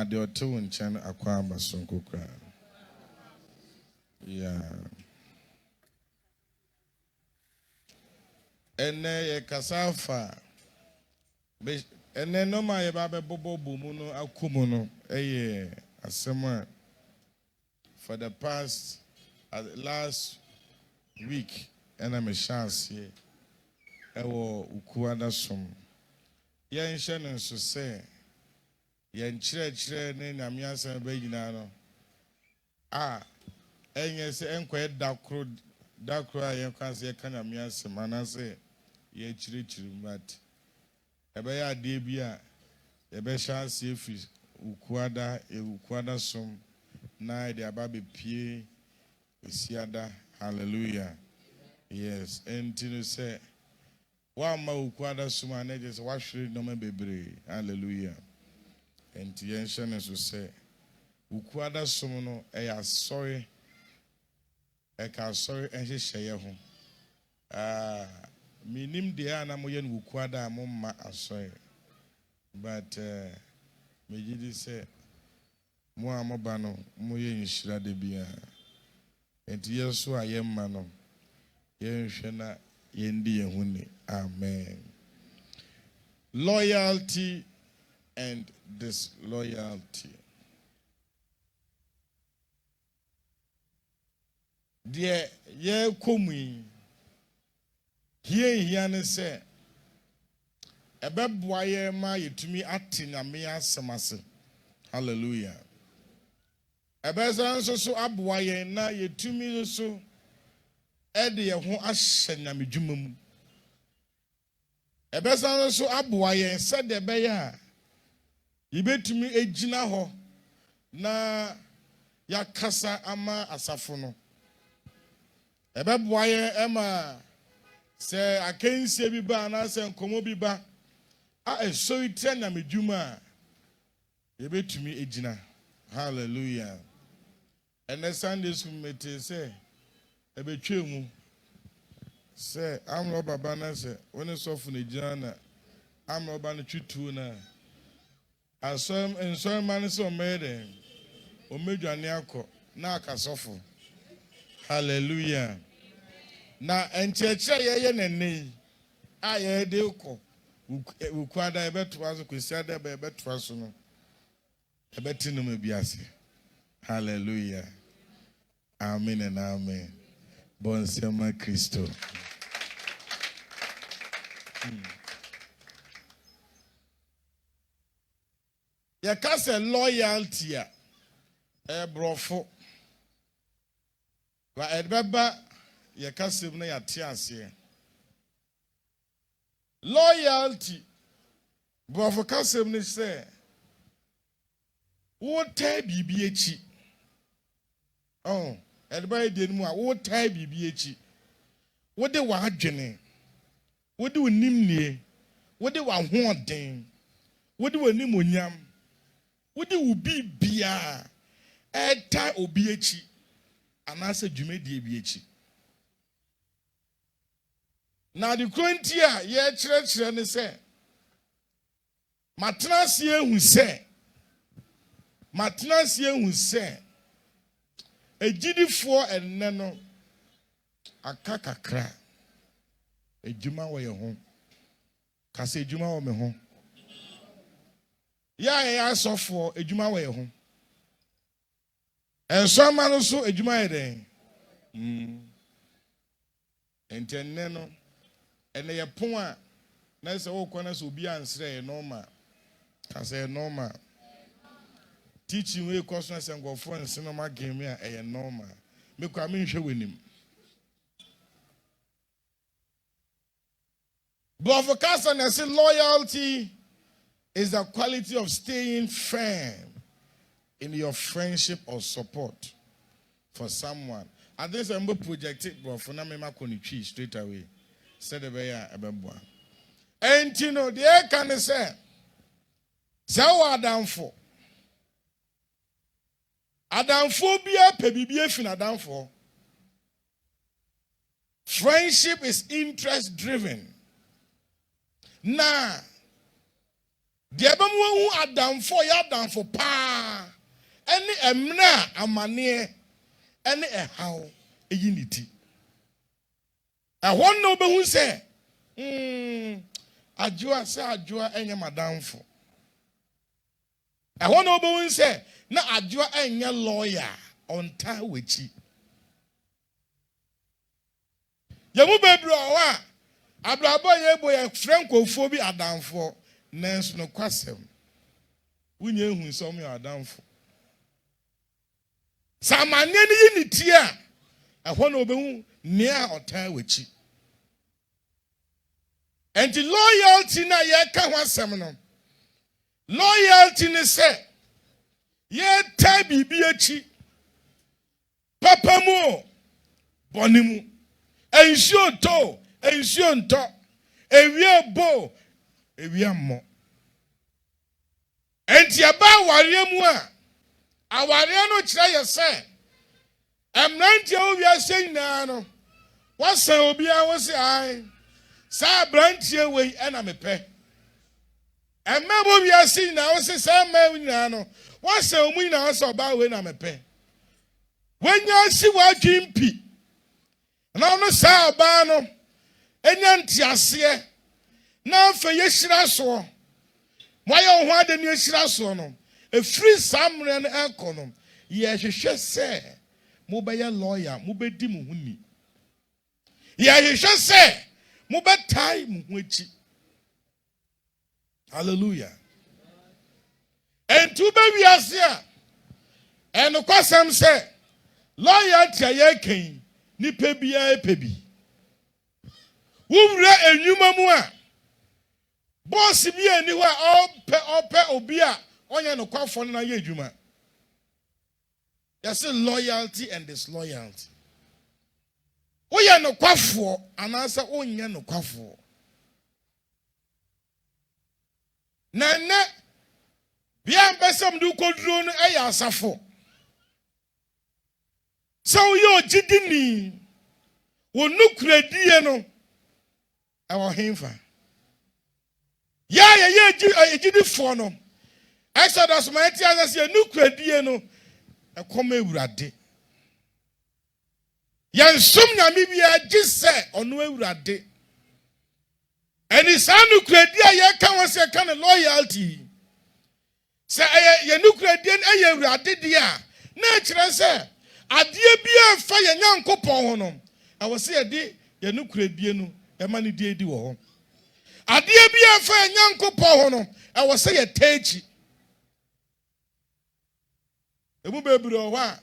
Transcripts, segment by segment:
de oto nchen akwa basonko kra. Yeah. Ene ye kasafa. Ene no ma ye ba be bobo bomu no akumu no eye asema for the past last week ena me chance ye ewo ukuada som ye nhye no so se ye nkyerɛkyerɛ ne nyame asɛm ba nyina no enye se enkwa dakro a ye kan se ye kan nyame asɛm anase ye kyerɛkyerɛ mat ebe ya ade bi a ebe chance efi ukuada som na de aba be pie esiada. Hallelujah. Yes, and you say one ma ukuada som na je se wa hwere no ma bebre. Hallelujah. And yenhye ne so say ukuada som no sorry ka sorry enhyehyɛ ye ho. Minim de ana mo ye no ukuada mo ma asoy. But me gidi say mo amoba no mo ye nhira de bia. Enti yeso ayemma no ye nhwe na ye ndi ye huni. Amen. Loyalty and disloyalty. Dear ye komi here ne say ebeboa ye ma yetumi ate nyame asemase. Hallelujah. Ebeza nso so aboa ye na yetumi so ede ye ho ahye nyame dwuma mu. Ebeza nso so aboa ye se de be ya yibetumi egina ho na yakasa ama asafo no. Ebeboa ye ema se akensie bi ba na se nkomo bi ba eso ite na medwuma yebetumi egina. Hallelujah. And the Sunday school mate say ebetwe mu say amro baba na say when so fu na na amro baba na twitu na asom enso man so mede o medwane akọ na akasofo. Hallelujah. Na encheche ye nene a ye de ukọ ukuada ebeto aso kwesiada ebeto aso no ebeti no mabiase. Hallelujah. Amen and amen. Bonsema Christo. Ya kase loyalty a brofo. Wa edbeba ya kase na ya tiase. Loyalty brofo kase ni say wo tai bibi echi. Oh, edbeba de mu a wo tai bibi echi. Wo de wa adwene. Wo de onim nie. Wo de wa hoɔden. Wo de onim onyam. Wo de ubi bia eta obi echi. Anase dwumedie bi echi. Na de kronti a ye kyerɛkyerɛ ne sɛ matnasie hu sɛ ejidifo enne no aka kakra ejuma wo ye ho kase ejuma wo me ho ya asofo ejuma wo ye ho ensoma no so ejuma ye den entenne no ene ye pon a na se wo kwana so obi ansre ye normal kase normal teaching we course na se ngofo nseno ma game a eye normal me kwa me nhwe wenim. But for Castle, say loyalty is the quality of staying firm in your friendship or support for someone. I think I'm going to project it, but for now, I'm going to straight away. Said the way I am. And you know, the air can say, so Adamfo. Adamphobia, pebibia fin Adamfo. Friendship is interest driven. Now, The Abamu Adam for Yadam for pa any emna amane any a how a unity. I want no be who say, Ajua say Ajua enya madam for. I want no be who say, na Ajua enya lawyer on ta wechi. Yamu bebre owa abrabo yebo ye frankofo bi adamfo nanso no kwasem wunye hu som yo adamfo samanye ni yiniti a ehwo na obehu nea otan wachi enti loyalty na ye ka ho asem no loyalty ni se ye ta bibi achi papa mu bonimu ensio to ensio nto ewie bo ewie mo enti aba aware mu a aware no kire ye se emrantie owie ase nyina no wasan obi a wo se ai sa brantie wei na mepe emebo wi ase nyina wo se sa ma nyina no wasan omu nyina so ba wei na mepe wenya si wadwimpi na no sa ba no enya ntiase na fa yeshira so moye ho ade ne yeshira so no efri samre no ekono ye hwehwe se mo be ye lawyer mo be di mo huni ye hwehwe se mo be tai mo ho achi hallelujah entu be wiase a eno kwasam se lawyer tia ye kan ni pebia epebi wura enyuma mu a boss bi ani ho a ope obi a onye no kwafo na ye adwuma. There's loyalty and disloyalty. Oye no kwafo anasa onye no kwafo na bia mbesam du koduro no eya asafo so yo jidini wonukradie no ewo hemfa ya ejidifo no Exodus mighty as say nukradie no ekoma ewurade yansum nyame bia gise ono ewurade eni sanu kradie ye kan won se kan loyalty se ye nukradie eye ewurade dia na kire se adie bia fa ye nyankopon ho no awo se ye de ye nukradie no e ma ne die di wo ho adie bia fa ye nyankopon ho no awo se ye techi emu bebre o wa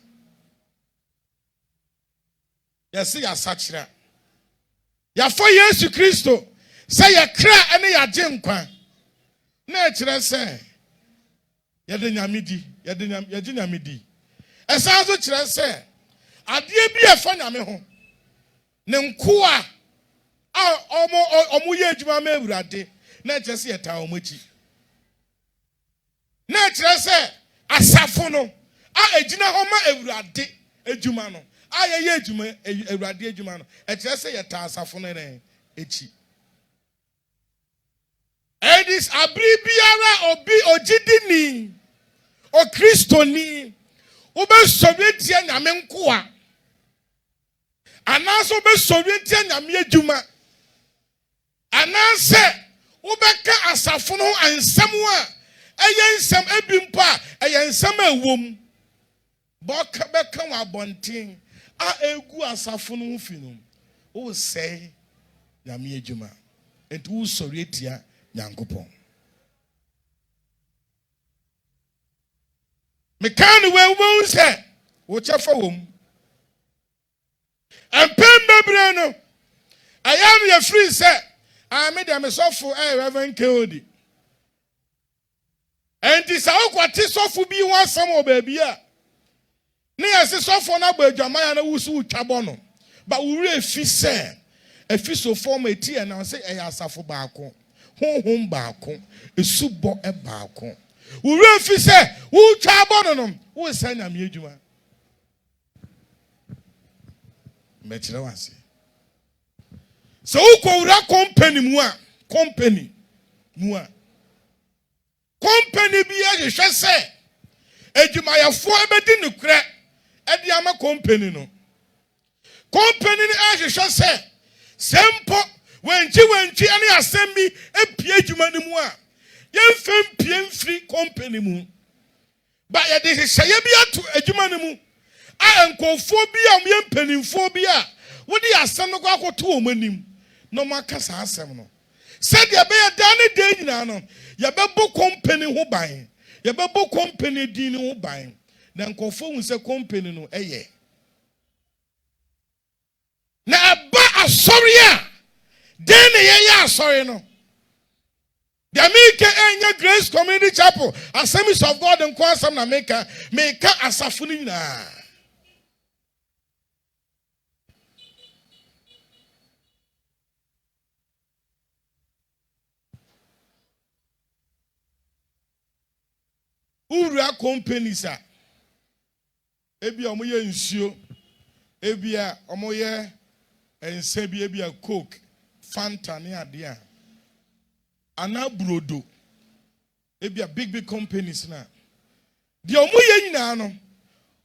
ya se ya sachira ya fo Yesu Kristo se ya kra ene ya je nkwa na kire se ya de nyamedi ya de nyamedi esa so kire se adie bi e fa nyame ho ne nko a omo ye adwuma ma ewurade na kire se ya ta omochi na kire se asafo no a ejina ho ma ewurade adwuma no a ye adwuma ewurade adwuma no e kire se ye ta asafo no ne echi edis abribiara obi ogidini o kristoni obe sowetie nyame nko a anaso obe sowetie nyame adwuma anase obeka asafo no ansam a eye nsam ebimpa eye nsam awom boka beka wa bonten a egu asafo no fi no o sei nyame adwuma enti wo sowetia nyankopon mekan we wo se wo chefa wom empem bebre no ayam ye free se me dem sofo Reverend Kodi enti sa okwati sofo bi ho asam o ba bia ne yesi sofo na gba adwamaya na wusu twabo no ba wuri efi se efi so form eti e na se asafo baako honhom baako esubo e baako wuri efi se wu twabo no wo sa nyame adwuma mechire wase so ukowura company mu a company bi ahwehwɛ sɛ adwumayɛfoɔ ebedi ne korɛ ɛde ama company no. Company no ahwehwɛ sɛ sempo wentwi ane asɛm bi epie adwuma no mu a yɛmfɛ mpie mfiri company mu. Ba yɛde hyehyɛ bi ato adwuma no mu a nkɔfoɔ bi a ɔmo mpanimfoɔ bi a wode asɛm no kɔ akɔto wɔn anim na ɔmo aka saa asɛm no sɛdeɛ ɛbɛyɛ da ne da nyinaa no yɛbɛbɔ company ho ban, yɛbɛbɔ company din ho ban, na nkɔfoɔ hu sɛ company no ɛyɛ na ɛba asɔre a den ne yɛyɛ asɔre no. The America enya Grace Community Chapel, Assemblies of God and Kwasam na meka asafuni na. Ura companies a ebi omo ye nsuo, ebi a omo ye ense bi ebi a Coke, Fanta ne ade a ana brodo ebia big companies na de omo ye nyina no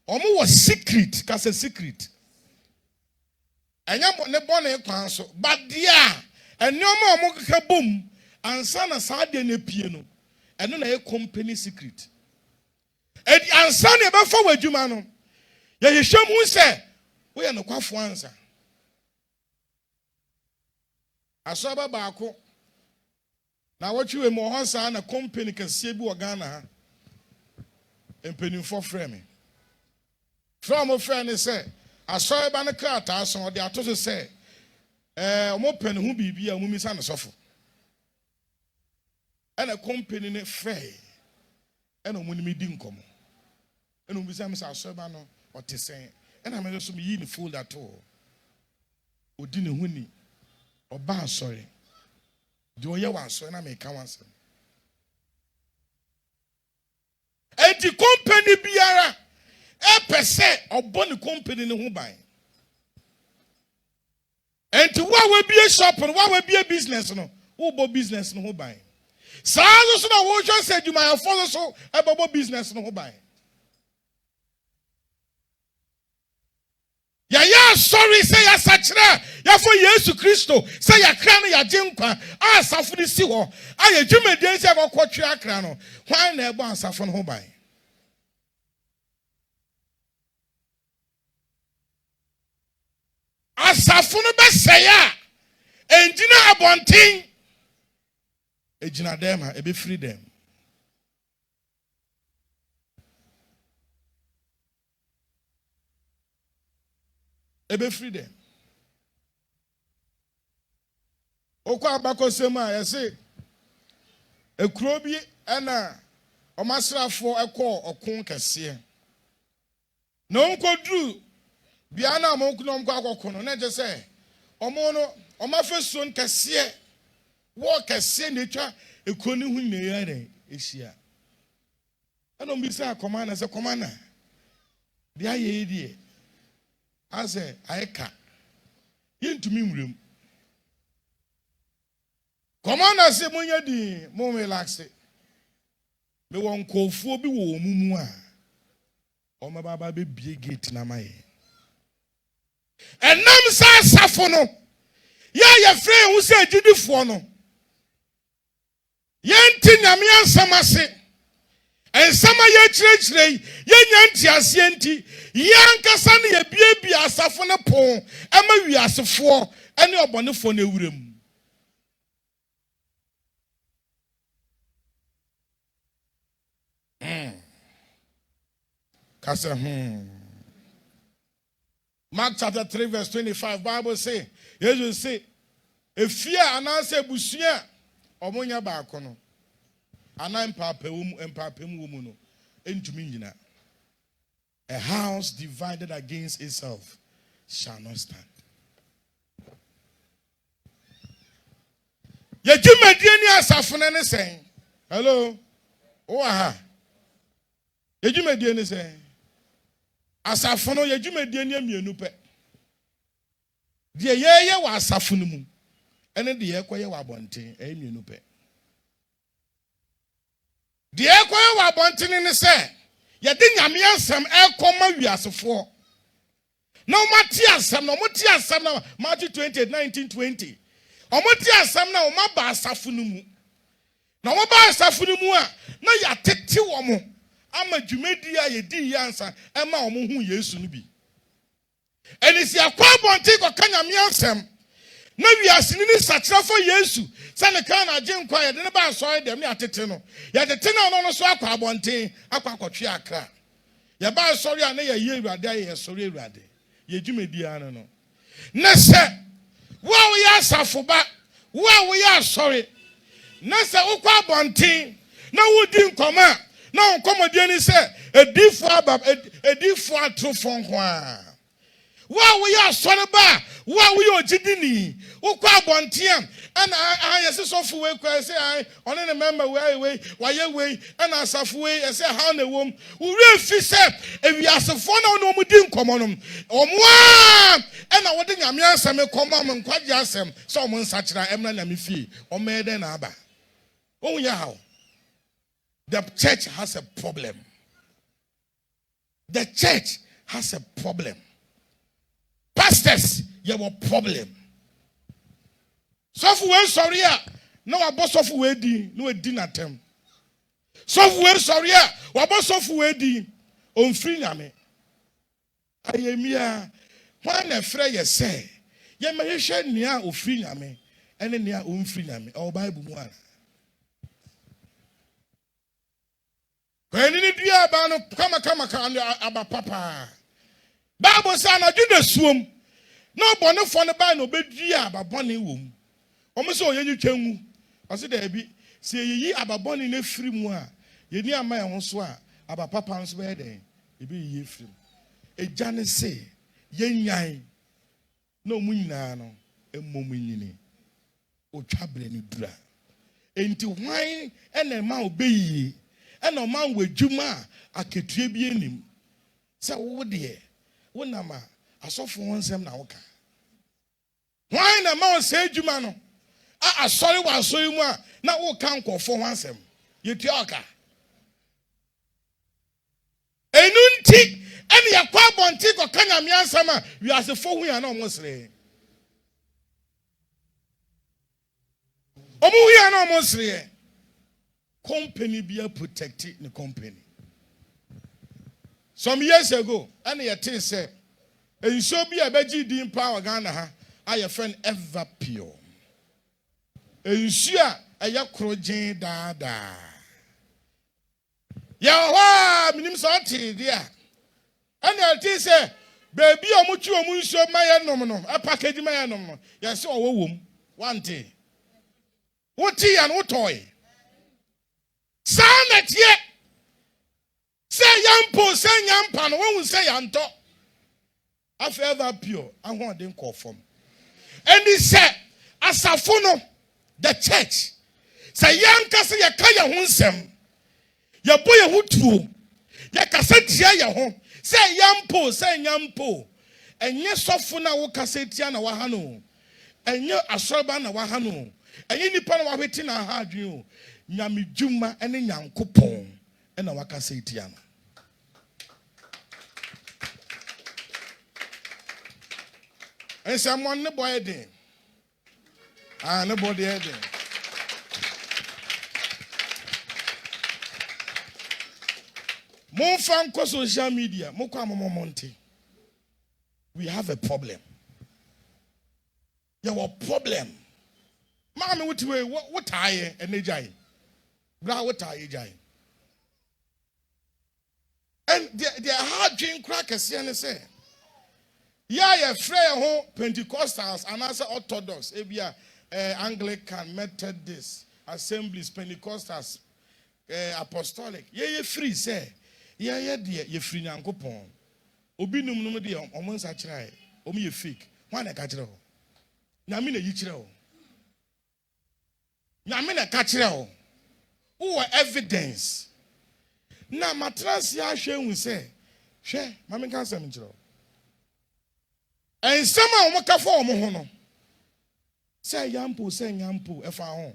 omo was secret ka say secret anya ne bone kwan so but dia enoma omo kaka bom ansa na saa de na pie no eno na ye company secret edi ansa na be fa wadwuma no ye hwehwem hu se wo ye no kwafo ansa aso ba baako na watchwe mo honsa na company kase bi Ghana ha empenimfo frɛ me from frɛ ne sɛ asɔre ba ne krata so ɔde ato so sɛ ɔmo pɛ ne ho biribi a ɔmo misa ne sɔfo ɛna company ne frɛ ɛna ɔmo ne me di nkɔmɔ ɛna ɔmo bisa me sɛ asɔre ba no ɔte sɛn ɛna me so me yi ne folder to odi ne ho ni ɔba asɔre do ye wan so na make one sem enti company biara pese obon company ne ho ban enti wa be a shop no wa be a business no wo bo business no ho ban saa so na wo hwe se adwumayɛfo so ebobo business no ho ban ya sorry say ya sachira ya for Yesu Kristo say ya kra no ya genkwa asafo ni si ho aye dwumedien say akɔkɔtwe akra no hwan na ɛbɔ asafo no ho ban asafo no bɛsɛe a engyina abɔnten egyina dem a ebe free dem ebe free them. Okwa abakosema yese ekuro bi na omasrafo ekọ okun kese. Na onkodru bia na amonkuno mkọ akọkọ no na je se omo no omafesuon kese wo kese na etwa ekuro ni hu ne yare ehia. Ana ombisa komanda se komanda bia ye die ase aika yentumi nwurem komanda se munya di mo relax me won kofuo bi wo mumu a o ma baba be bie gate na maye enam sa safo no ya frɛ hu se agidifo no yenti nyame ansam ase ensama ye kyerɛkyerɛ yenya ntiase enti yankasa ne ye biebia asafo ne pon ema wiasefo ene obonefo na ewurem kasa Mark chapter 3 verse 25 Bible say Jesus say efia ananse busua omonya baako no ana empapem wo mu no entumi nyina a house divided against itself shall not stand. Yejumedie ni asafo ne sen hello o aha yejumedie ni sen asafo no yejumedie ni amienu pe de yeye wa asafo no mu ene de yekoye wa bonten amienu pe The Equia wa bontini ne say, Yadin Yamiasam Elcoma Wiasofo. No Matiasam, no Mutiasam, Matthew 28, 1920. O Mutiasam na Maba Safunumu. No Maba Safunumua, no Yateti Womo. Ama Jumedia Yedi Yansa, Emma Omuhu Yesu Nubi. And it's your quabonti or Kanyamiasam. No, we are seeing such a for Yesu. Sanakana, Jim Quiet, and about soil them at Teno. Yet the tenor on a swap quabonti, Aquacotriacra. Yaba sorry, and a year rade, sorry rade. Ye Jimmy Diano. Nessa, well, we are Safuba, well, we are sorry. Nessa Uquabonti, no wood didn't come out. No, come again, say, a deep far true phone. Why we are sorry ba? Why we are jidini? Ukwa bontiam. And I say so for we say I only remember why way and as of way I say how the womb. We really say if we are so fun no mu din komonum. Omwa and I want nyamia say me komam nkwaje asem so mo nsachira emna na me fie. O me den na aba. Oh yeah how? The church has a problem. The church has a problem. Pastors, you have a problem. Software sorry, no a boss of wedding, no a dinner term. Software sorry, what boss of wedding on free name. I am here. When a friend say, you may share near of free name, and then near free name, or Bible one. When you need come about papa. Bible says, I do the swim. No bonnet for the band of Bedia, but bonny womb. Almost all you can. I said, there be, say ye about bonny in a free moi. Ye near my own swa, about papa's wedding. It be ye free. A Janet say, yen yai. No munano, a momini. O chabren dra. Into wine and a mouth be ye. And a man with Juma, a ketribian him. So, what dear? When I saw for one sem now. Why na man say Jumano? I sorry was so you more. Now we can't call for one sem. You talk. A noon tick, and your quabon tick or Kanyamian summer. We are the four we are almost there. We are almost there. Company be protected the company. Some years ago, and your thing said, and so be a beji din power Ghana, I a friend ever pure. And sure, a yakrojen da. Yawa, minim santi, dear. And your thing said, baby, a muchu munso my nominum, a package my nominum. Yes, oh, womb, one thing. What tea and what toy? Sound that yet. Say yampo, say yampan, one will say yanto. I feel that pure. I want them call from. And he said, as a funo, the church. Say yanka say yakaya hunsem. Ya boy who true. Yakasetia ya home. Say yampo, say yampo. And yes, sofuna wokasetia na wahano. And you asoba na wahano. And you nipa na waheti na hadrio. Nyami juma ene nyankopon. Ena wakasetia na. And someone the boy there. Nobody there. More fan social media. We have a problem. You have a problem. Mama, what are you? And they jai. Bra, what are you jai? And they are hard drink crackers, and say. Yeah, free Pentecostals and also Orthodox, Anglican, Methodist, Assemblies, Pentecostals, Apostolic. Yeah, free, say. Yeah, dear, you free Nankopon. Obinum no dear, almost a try. Omi you fake. One a catcher. Namina Yichero. Namina catcher. Who are evidence? Now, my transia shame will say, share, Mammy can't say. And someone will come for Mohono. Say Yampo, say Yampo, if I own.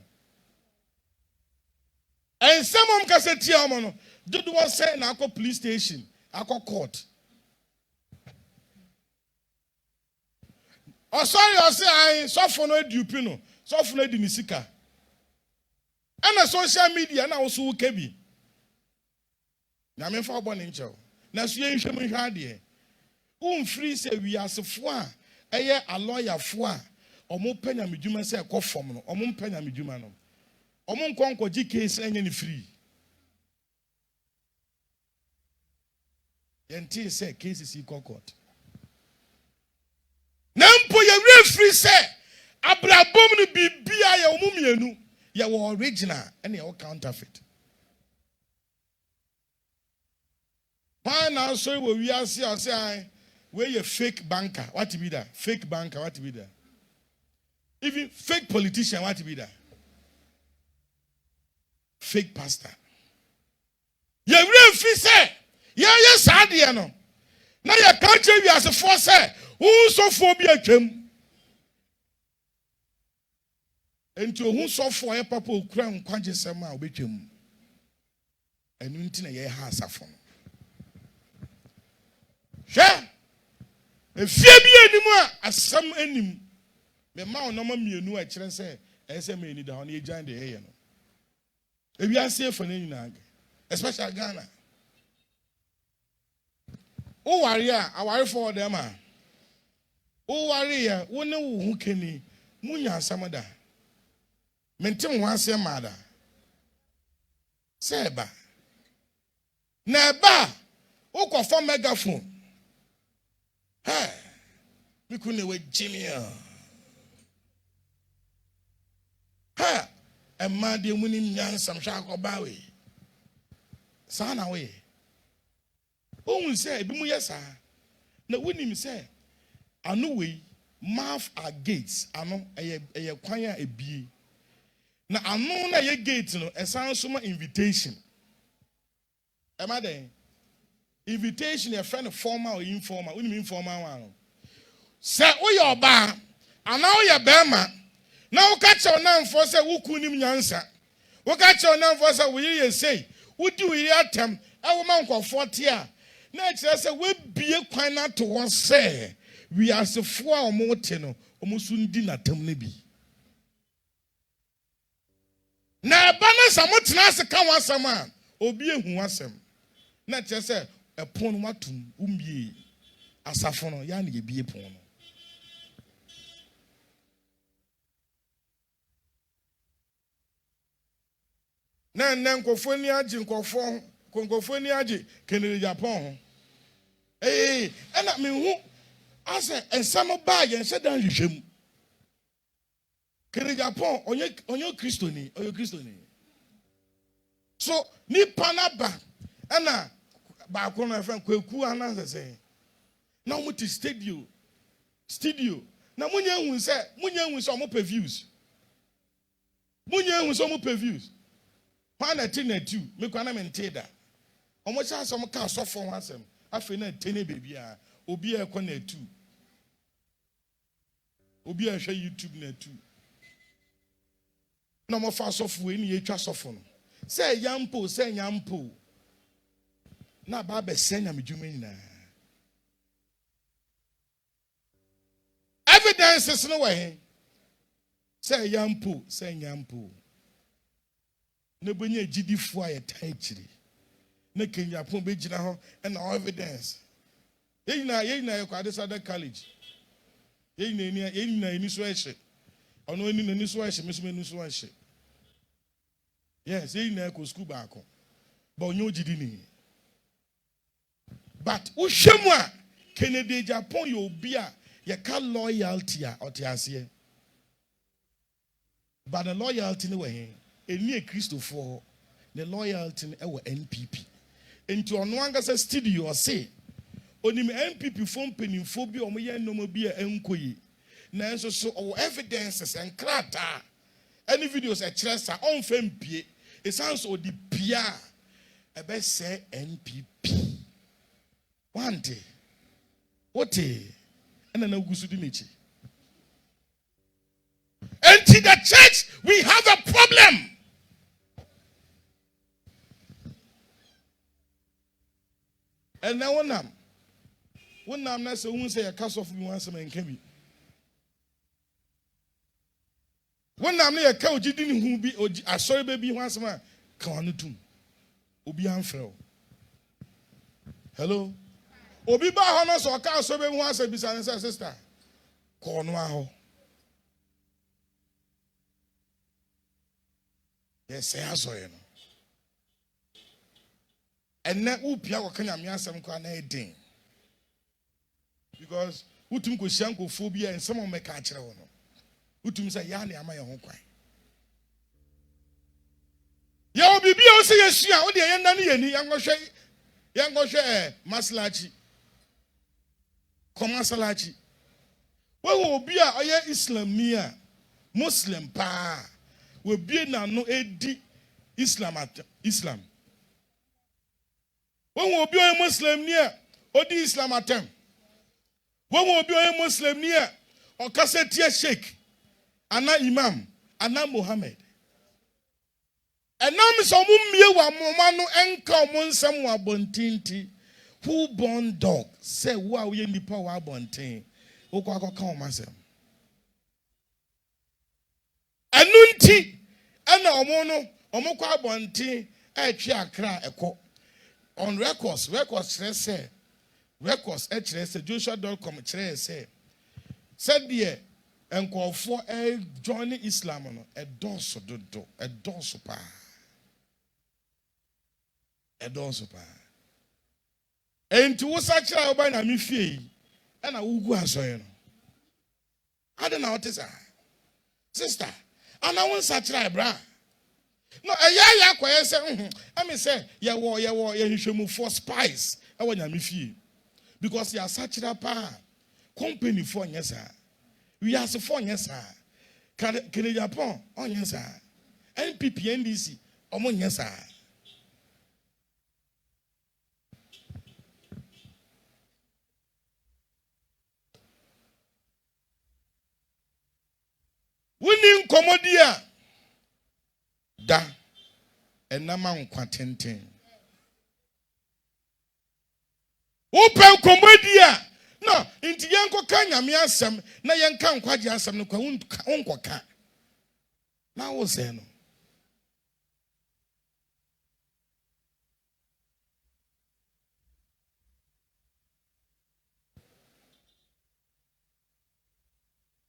And some of them say, "Tia mono." Do what say? Na ako police station, ako court. Oh sorry, I say I suffer no edupino, suffer no dinisika. And the social media na also kebi. Na me fa obo ne nche. Na so yen hwem hwa de. Free say we are sefo a eye a lawyer fo a omo panya medjuma say ekofom no omo panya medjuma no omo nkonko gi case enye ne free yenti say case is court na mpo ye free say abrabom no bibia ye omo mienu ye wo original and ye counterfeit. Why now so we are say where you fake banker, what to be that? Fake banker, what to be that? Even fake politician, what to be that? Fake pastor. You real free say, yes, I did no. Now your country we as a force say, who so phobia came? And to who so for a papa crown quantum sema with him. And you think a house of phone. Sure. If you be anymore, as some enemy, the man no more mienu a chance say, SMA need on the giant the air. If you are safe for any nag, especially Ghana. Oh, warrior, I worry for them. Oh, warrior, one who can Munya Samada. Maintain one say mother. Seba. Neba. Oh, confirm megaphone. Hey, we couldn't wait, Jimmy. Ha, a man, the winning young some shark or bowie. Son away. Oh, we say, Bimu, yes, sir. No, winning say, I know we mouth our gates. I know a choir a bee. Now, I know that your gates, a sound summer invitation. Am I there? Invitation, a friend of formal or informal. What do you mean formal one? Say, oh, your bar, and now your bema. Now, catch your name for say, who couldn't even answer. What catch your name for say, will you say, would you hear them? I will mount for 40 years. Next, I say, we be a quina to one say, we are so 4 or more tenor, almost soon dinner temnebi. Now, banners are much nicer, come once a man, or be who wants them. Not just say, upon what umbi asafono yani ebie pon no na nkofo ni agi nkofo ni agi kenere Japan ena me hu ase ensam ba ye nse dan hwehwem kenere Japan onye kristoni so ni panaba ena ba ko na friend kwaku ananse say na mo ti studio na munya hu say omo views pa na ti na tu me kwa na mente da omo cha so mo ka so fo ho asem afi na tene baby a obi e ko na tu obi a hwe YouTube na tu na mo fa so fo eni etwa so fo no say nyampo na ba be senya medwuma nyina evidences no way say nyampo na bonye gidifo aye taikiri na Kenya pon be gina ho and all evidence yeyina ye kwade sada college yeyina eni so ehye ono eni na ni so ehye meso eni so ehye yes yeyina ko school back but onyo gidi ni but uhwemu a Kennedy Japan yo obi a ye ka loyalty a otiase but the loyalty ne we eni Christopher the loyalty ne we NPP enti ono anga say studio say onim NPP fo mpanimfo bi omoye nnomo bi a enkoyi na enso so evidences and krata any videos a kire sa on fempie it sounds o di pia e be say NPP one day what and na gusu di nechi and in the church we have a problem And now one nam na say who say a cast off me once man can be. One nam na ka oji di hu bi asori baby once man kan anu tum. Obi anfrɛ. Hello. Obi ba ho no so ka asori baby once be say sister. Ko no aho. Yes, say asori no. And na upia ko kan nyame asɛm ko na edin. Because utum ko shanko phobia and some of me ka kire wo no. Utum say ya na ama ye ho kwan. Ya obibi o say yesua, o de ye na ne yani yangohwe maslachi. Komasalachi. Wo obi a oye Islam ni a Muslim pa. We bi na no edi Islam. When we be a Muslim near, or the Islam attempt. When we be a Muslim near, or Kassetia Sheikh, Anna Imam, Anna Muhammad. And now Miss Omumia Momano Enka Monsamwa Bontinti, who born dog, say, wow, we in the power bontin, Okwako Kamasem. Anunti, Anna Omono, Omokwa Bontin, Chiakra, Eko. On records say records Joshua.com say said there and call for a joining Islam no a doso dodo a doso pa and to was such a by na mi fie and I will go aso no I don't know what is sister and I want such a bra. No, ya kwaya say, I mean say, ya hwehwemu for spice. I want nyame fie. Because ya sachira pa company for nyesa. We are so for nyesa. Kene Japan on nyesa. NPP NDC omo nyesa. Winning komodia da enama nkwa tenten open komodia no inti yenko ka nyame asem na yenka nkwaje asem no kwa unkoka na wo se no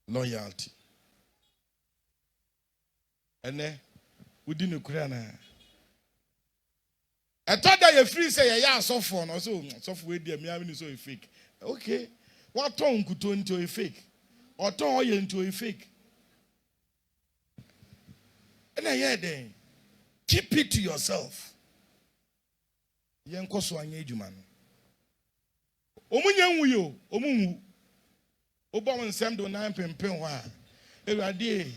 loyalty ene wudi ne kura na etoda ye free say ya asofo no so asofo we dia me am so fake okay what ton kuto nto e fake oton oye nto e fake ena ye den keep it to yourself yen koso anya edwuma no omunya nwu yo omunwu obom nsem do nan pempen ho a ewade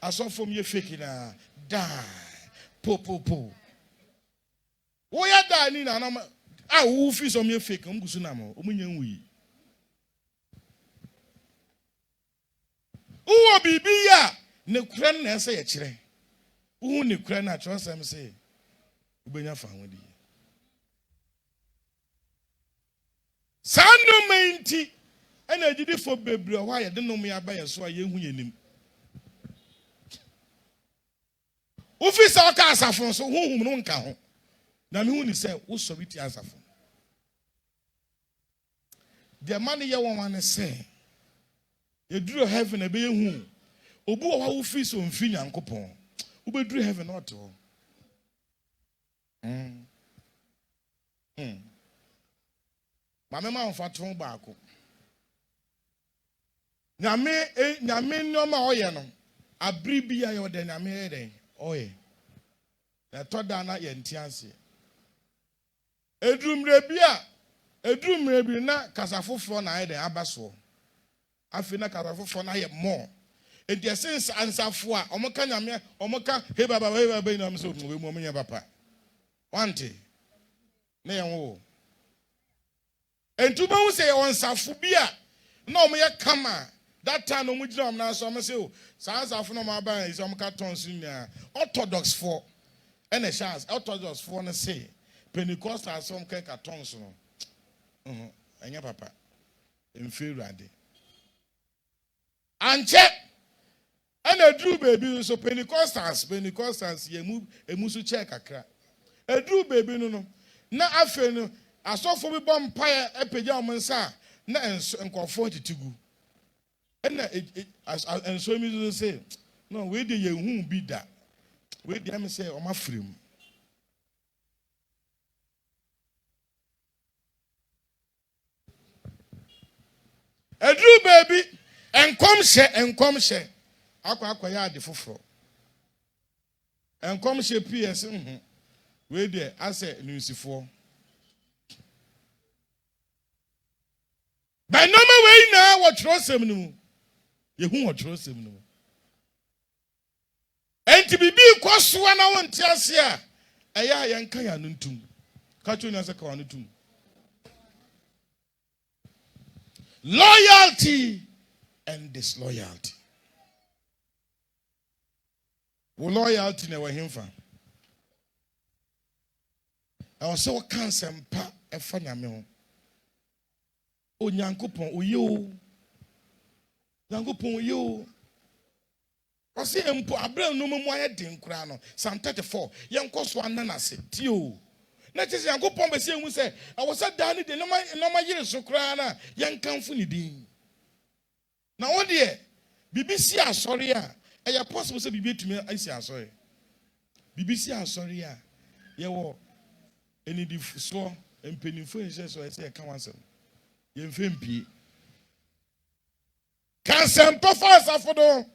asofo me fake na die po wo ya da ni na na a wo fi so me fake mgusu na mo omunya nwi wo bibi ya ne kura na ese ye kire wo ne kura na tro sem se ubenya fa ho di sando menti ena agidi fo bebre ho aye de no me aba ye so aye hu yenim Ufisa oka asafo so honhum no nka ho na me hu ni say wo so biti asafo the man ye won wan say ye duru heaven e be hu obu wo wo fi so mfi nyankopon wo be duru heaven not ho mama mfa to baako nyame no ma oye no abri bia ye ode nyame ye den oye na toda na ye ntianse edrumre bi na kasafofo na ye den abaso afi na kasafofo na ye mo enti essence ansafo a omoka nyame omoka he baba na mso we mu omenye papa wante na ye wo entu ba hu se ye onsafo bia na omo ye kama that time no mujira am na so am say o sansafo no ma ba is am ka tons nya orthodox for ene chance orthodox for no say pentecostal some ka tons no Anya papa. Inferiority. Anche. And a drew baby so Pentecostals, ye move a check akra. A drew baby no. Na afe no. Asofo bi bom pae epegya omonsa na enko 42 gu. And so me say, no, we dey hu bi da. We dey am say o ma frem. A drew baby enkom she. Akwa ya ade foforo. Enkom she PS we dey ase nusifo. By no way now what trust him no. You who what trust him no. And to be kwaso na won ti ase a eya yanka ya nuntum. Ka chu na se ka wanutum. Loyalty and disloyalty. Loyalty na we himfa. I was so cancer mpa efa nyame ho. Onyankopon oyo. Nyankopon oyo. Ose empo abran no mu aye den kura no. Psalm 34. Yenko so ananase tio. Na tese Nyankopon be se hu se awosa da ne de no ma yire so kura na yenkanfo ni din. Na wo de BBC asori a eya possible se bibi tumi asi asori. BBC asori a ye wo enidi so empenifo ense so ese ka wansem. Ye mfempi. Kansa mpofa asafodo.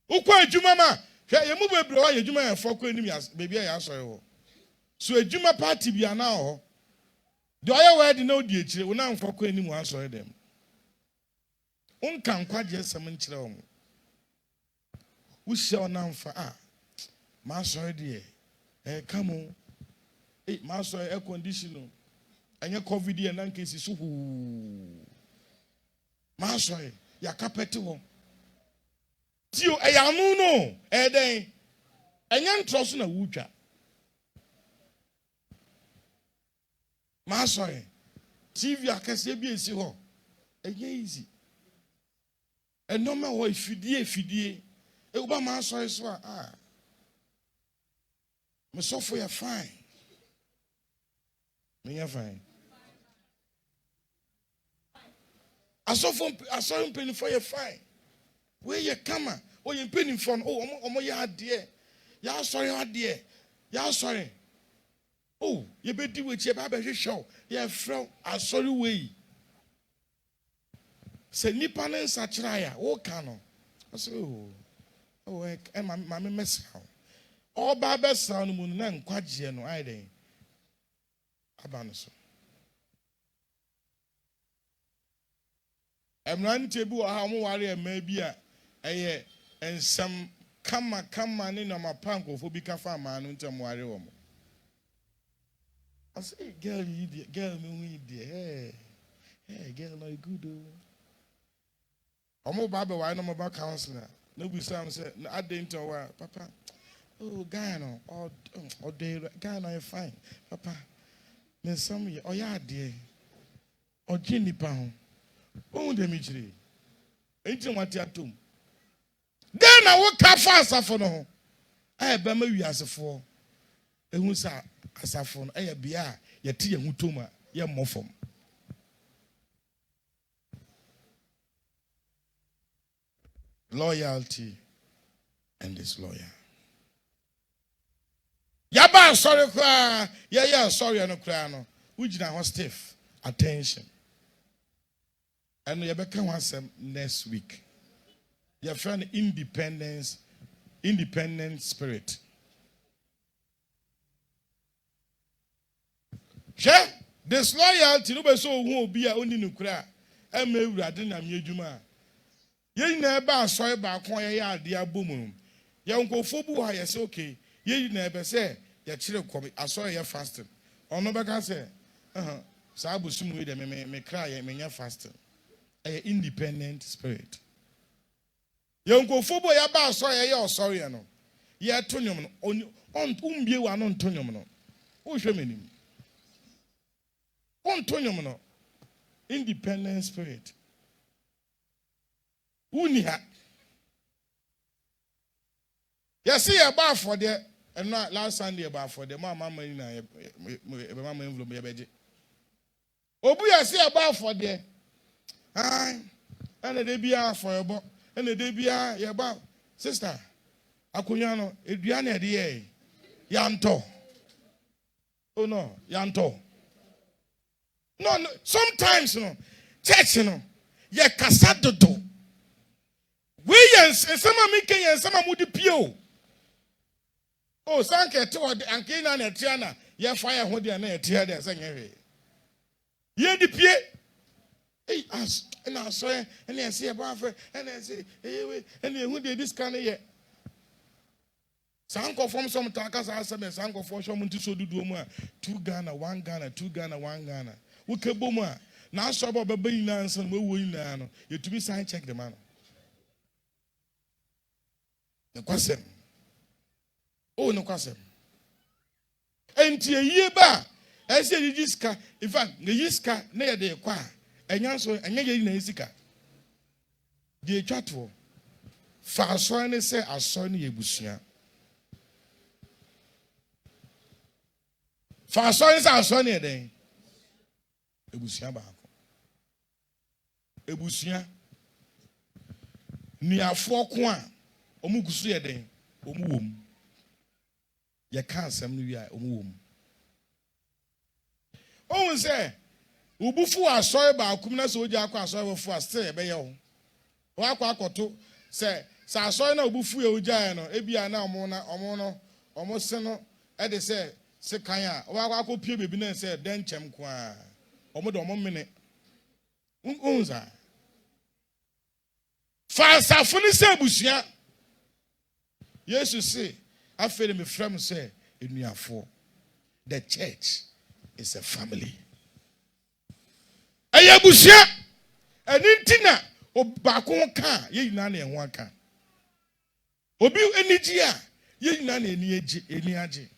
Ukwa adwuma ma hwe ye mu bebre wa ye adwuma ya foko enim ya bebi ya asori ho. So adwuma party bia na ho. De oye we de na odi akire wo na mfoko enim wa asori dem. Unka nkwaje sem nkire wo. Wo hye na mfa ma asori de kamo ma asori air condition anya covid ye na nkesi so hu ma asori ya carpet wo tio eyanu no den enya ntroso na wutwa ma asori TV akase bi esi ho enye easy enoma ho ifidie e uba ma asori so me sofo ya fine me ya fine asofo penifo ya fine we ye kama o ye penifo no omo ya ade ya asori ye bedi we che ba be hwehwe ye frɛ asori we se nipa ne nsa kira ya wo ka no so ma me mesa o ba be sa no mu na nkwaje no ai den aba no so emrante bi wa ha mo ware ema bi a eye ensam kama ne na mapankofo bi ka fa ma no ntem ware wo mo I say girl you idiot girl me we idiot hey girl no good o mo ba be wa no mo ba counselor no bi sam say I didn't know papa oh guy no or dey guy no you fine papa me some ye o ya ade o jinipa ho o de mi jire enti wati atom den na wo ka fa asafo no ho be ma wi asefo ehun sa asafo no bia ye te ye hutoma ye mmofom loyalty and disloyal yaba sorry kwa yeah sorry no kra no ugina ho stiff attention and you become one next week your friend independent spirit disloyalty no be so hu obi a oni nukura e ma ewurade na me adwuma ye na ba asoy ba kon ye ade abom ye nkofo bu ha ye say okay ye na be say ye kire kom asoy ye fasting ono be ka say sa abusum we de me kra ye me nya fasting independent spirit ye nkofo bu ya ba asoy ye osori no ye tonyom no umbie wa no ntonyom no wo hwe menim Ontonyum no. Independent spirit. Unia. Yes, see about for the and not last Sunday about for the mama envelope beji. Obu ya see about for the and the debia for your book and the debia your about sister Akunyano Eduane de Yanto. Oh no, Yanto. No, sometimes no church no ye kasadodo. We and some making and some mudi pio. Oh, sanke to ankina na tiana ye fire ho de na tia de sanye. Ye di pie. Hey, as na so and I see about and I say hey and who dey this kind of ye. Sanko from some takas as some sanko for some to so do mu 2 Ghana 1 Ghana 2 Ghana 1 Ghana. We ke bomu a na so ba be ina nsan we wo ina no you to be sign check the man. The question. Oh, no question. And to a year ba, I said, you just can, in fact, the Yiska near the qua, and Yanso, and Yagan Isika. The chatwo. Fasone say, I saw ni Ebusia. Fasone say, I saw ni a day. Ebusia Bako. Ebusia. Ni a 4 coin. Omugusu a day. Omuum. You can't say we are oh, say, Ubufu are sorry about Kumna Soja, sorry for a stay, Bayo. Wakakoto say, Sasoina Ubufu Ujano, Ebiana Mona, Omono, almost Seno, Eddie say, Sekaya, Wako Pubin said, then Chemqua, Omodo 1 minute. Unza. Fast, I finished Busia. Yes, you see. I feel my friend say, in year 4, the church is a family. Ayabusia, and intina, Obakon can, ye nani and 1 can. Obi enijia, ye nani any aji.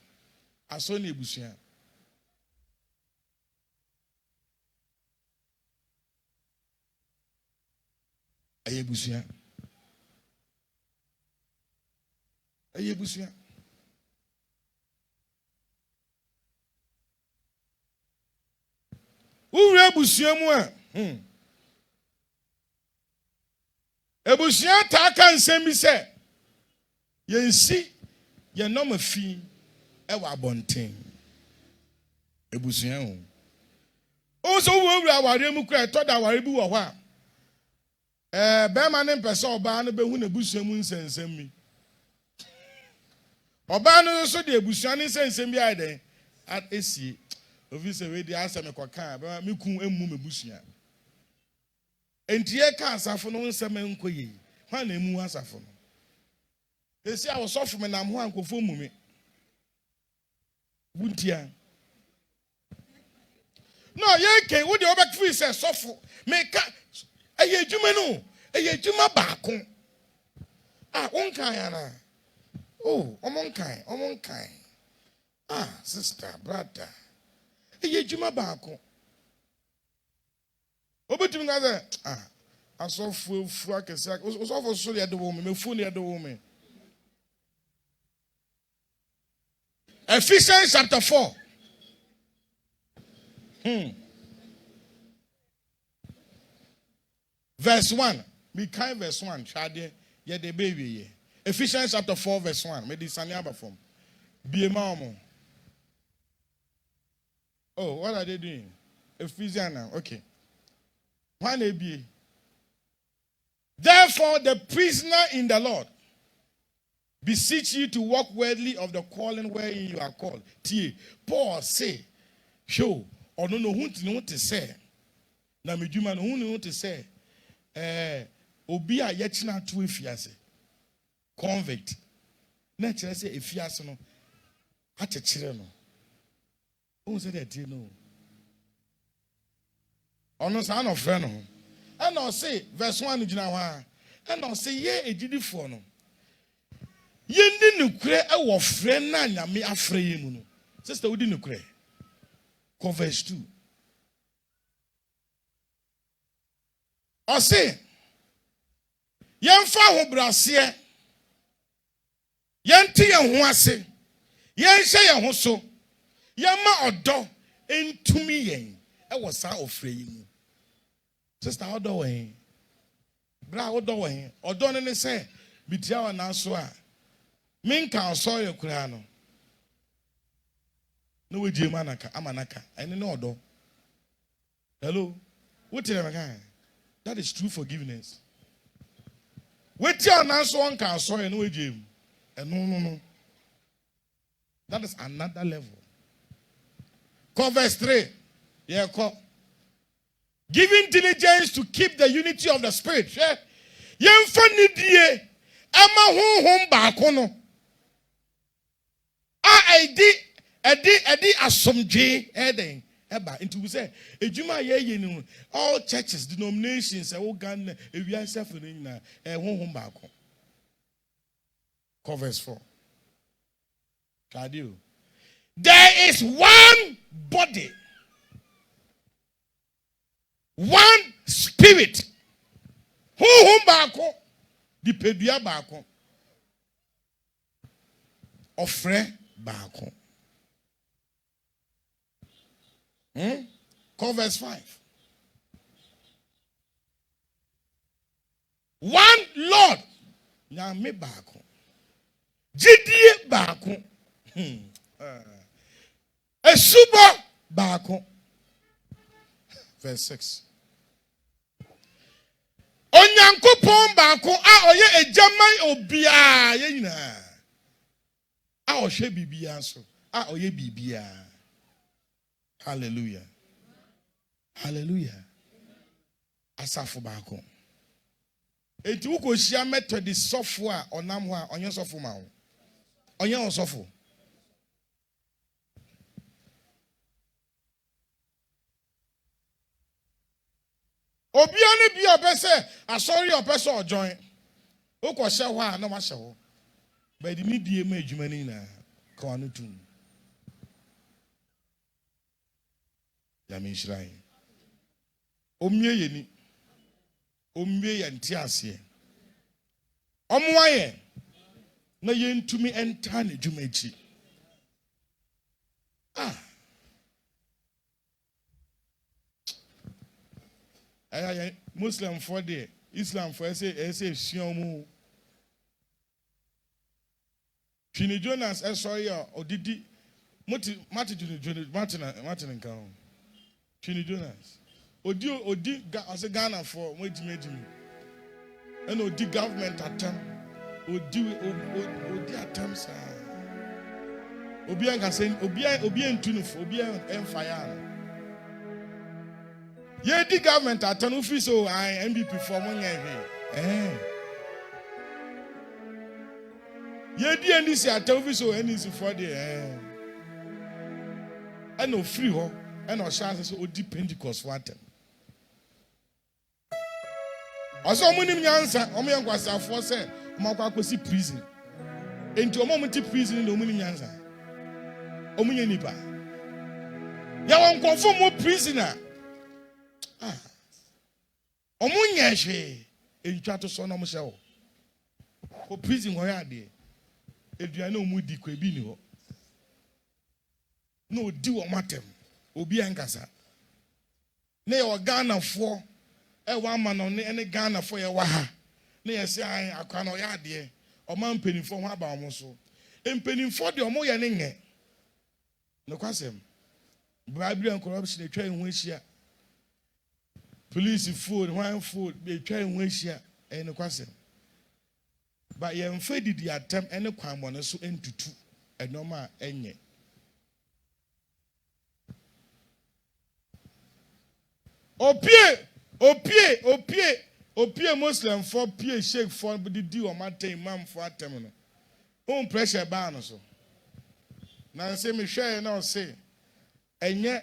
I saw ni busia. Ayabusia. Ayabusia. Ure busia mu a ebusia ta kan nsem bi se yensi ye no mafi e wa bonten ebusia o so wo ure aware mu kra to da aware bi wo ho a be ma ne mpese oba no be hu na ebusia mu nsensem mi oba no so de ebusia ne nsensem bi aiden at esie office we dey answer me kwaka ba me kun emu mebusia entie ka asafo no nsem enkoye hwa na emu asafo no esi a wo sofo me nam ho ankofo mu me buntia no ye ken wo de obekfi se sofo me ka eye adwuma no eye adwuma baako wonkan yana omonkan sister brother eye adwuma baako obetum ga say asofu akese osofo so le de wo me fu ne de wo me Ephesians chapter 4 verse 1 me kind verse 1 chade ye de baby ye Ephesians chapter 4 verse 1 me di sani abafom biema omo. Oh, what are they doing? Ephesians now. Okay. One AB. Therefore, the prisoner in the Lord, beseech you to walk worthy of the calling wherein you are called. T. Paul say, show, or no who to say. Na meduma no who to say. Obi a yechina tu efiase. Convict. Na chere say efiase no. Ha chechere no. Who said that you know? Ono sa no friend no. And I say verse 1 jina wa. And I say ye ejidifo no. Ye ndi nukure e wo friend na nyame afre ye mu no. Sister wodi nukure. Verse 2. ɔse yɛmfa ahobrɛaseɛ yɛnte yɛn ho ase yɛnhyɛ yɛn ho so yɛma ɔdɔ ntumi yɛn ɛwɔ saa ɔfrɛ yi mu. Sister ɔdɔ wɛn bra ɔdɔ wɛn ɔdɔ no ne sɛ bitia wɔ nanso a menka ɔsɔre koraa no na wagye mu amanaka ɛne ne ɔdɔ. Hello, what tell me? That is true forgiveness. Wait till now, so one can sorry no Jim. And no. That is another level. Verse 3. Yeah, giving diligence to keep the unity of the spirit. Yeah. Yemfa die ama honhom baako no. Edi asomdwe eden. Into we say, Ejuma ye all churches, denominations, all Ghana, we are suffering now, home back. Verse 4. There is one body, one spirit, home back, the pedia back, offre back. Verse 5. One Lord. Nyame baako. Jidie baako. Esubo baako. Verse 6. Onyankopon baako a oye ejaman obia ye nyina. A ohwe bibia so. A oye bibia. Hallelujah. Hallelujah. Asafo baako. Enti uko shia method software onam ho a onye sofo ma ho. Onye osofo. Obia ne bia opese asori opese ojoin. Uko hye ho a na ma hye ho. But the need ma adwuma ni na ka wano tum. Yamin Shrai. Omye yeni. Omye yanti asye. Omwaye. Na yentumi enta ne dwuma echi. Muslim for the Islam for say shiamu. Chini Jonas esoya odidi Martin nkan. Chini Jonas. Odi as a Ghana for medimi. And odi government attempt. Odi attempts. Obi an say obi ntunu obi en fire. Ye di government attempt ufi so MVP for money ye di NDC attempt ufi so NDC for the and no free ho and no chance so odi Pentecost for attempt. Also omunim nyansa omo yankwasafo say omakwa akosi prison. Enti omo muti prison no omunim nyansa. Omunye nipa. Ya won confirm mo prisoner. Omunye hwe entwa to so no mo hye wo. Ko prison ho ya de. Eduane omudi kwa bi ni ho. No di wo matem. Obi ankasa. Na ye Ghana fo wa ma no ne Ghana fo ye wa ha. Na ye se an akwa no ya de. O man penifo ho aba mo so. Empenifo de omo ye ne nye. No kwasem. Bribery and corruption etwa hu ahia. Police food, wine food, etwa hu ahia. No kwasem. But ye mfa didi attempt ene kwan mo no so entutu. Enoma enye. Opie Muslim for pie sheikh for the di o matter imam for atem no. On pressure ba no so. Na say me hwe na o say enye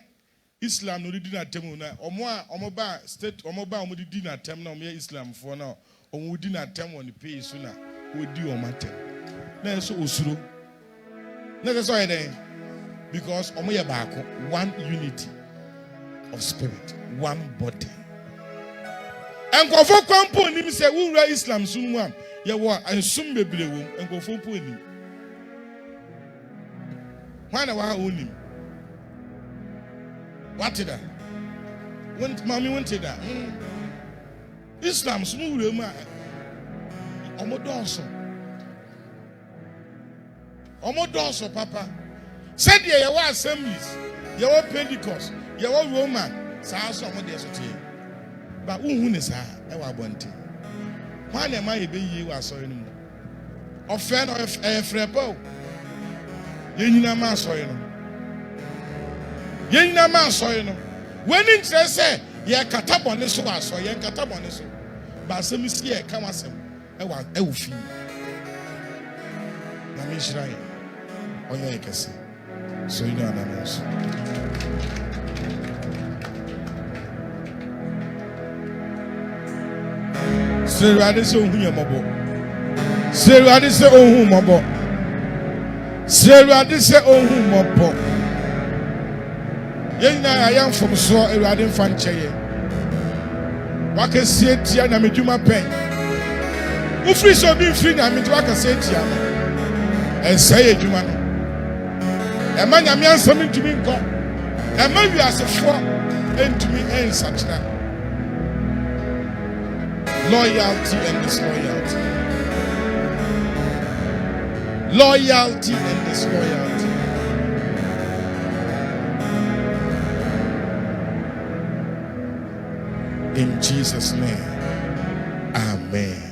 Islam no di na atem na omo ba state omo ba omo di na atem na omo ye Islam for na omo di na atem on the pay so na o di o matter. Na so osuro. Na so dey because omo ye baako one unity of spirit, one body. Enkofo kwampo nim se wura Islam sunu am ye wo ensum bebre wo enkofo po nim. Wana wa onim. What did that? When mommy went to that. Islam sunu wura ma omodoso. Omodoso papa. Said ye wa assemblies, ye wa Pentecost, ye wa Roman, sa so omode esotie. Ba unhu ne sa e wa bonte. Kwan na ma ye be yi wa asori no. Ofe no efrepo. Ye nyina ma asori no. Ye nyina ma asori no. Weni ntre se ye katabone so asori, ye katabone so. Ba asemi si e ka wasem e wo fi. Na me shiraye. Onya ekese. So you know what that is. Say I say ohun mobo. Say I say ohun mobo. Say I say ohun mobo. Yen na ayam from so Ewurade mfa nkyeye. Waka sie tia na medwuma pen. Wo free so bi free na me waka sie tia. Ensay edwuma no. Ema nyame ansam ntumi nko. Ema wiasefo ntumi ensachira. Loyalty and disloyalty. Loyalty and disloyalty. In Jesus' name, amen.